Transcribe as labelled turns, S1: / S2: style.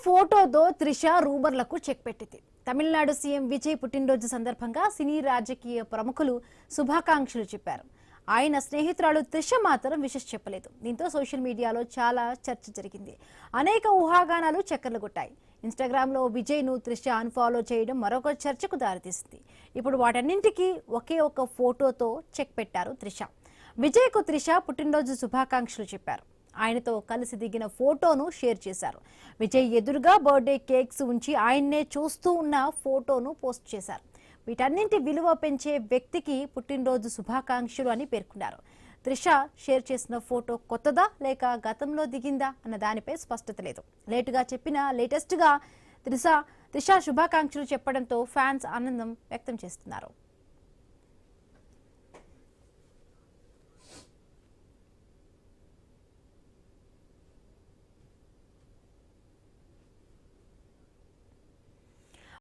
S1: ఫోటోతో త్రిష రూమర్లకు చెక్ పెట్టింది. తమిళనాడు సీఎం విజయ్ పుట్టినరోజు సందర్భంగా సినీ రాజకీయ ప్రముఖులు శుభాకాంక్షలు చెప్పారు. ఆయన స్నేహితురాలు త్రిష మాత్రం విషెస్ చెప్పలేదు. దీంతో సోషల్ మీడియాలో చాలా చర్చ జరిగింది. అనేక ఊహాగానాలు చక్కర్లు కొట్టాయి. ఇన్స్టాగ్రామ్లో విజయ్ను త్రిష అన్ఫాలో చేయడం మరొక చర్చకు దారితీసింది. ఇప్పుడు వాటన్నింటికీ ఒకే ఒక ఫోటోతో చెక్ పెట్టారు త్రిష. విజయ్కు త్రిష పుట్టినరోజు శుభాకాంక్షలు చెప్పారు. ఆయనతో కలిసి దిగిన ఫోటోను షేర్ చేశారు. విజయ్ ఎదురుగా బర్త్డే కేక్స్ ఉంచి ఆయన్నే చూస్తూ ఉన్న ఫోటోను పోస్ట్ చేశారు. వీటన్నింటి విలువ పెంచే వ్యక్తికి పుట్టినరోజు శుభాకాంక్షలు అని పేర్కొన్నారు. త్రిష షేర్ చేసిన ఫోటో కొత్తదా లేక గతంలో దిగిందా అన్న దానిపై స్పష్టత లేదు. లేటెస్ట్గా త్రిష శుభాకాంక్షలు చెప్పడంతో ఫ్యాన్స్ ఆనందం వ్యక్తం చేస్తున్నారు.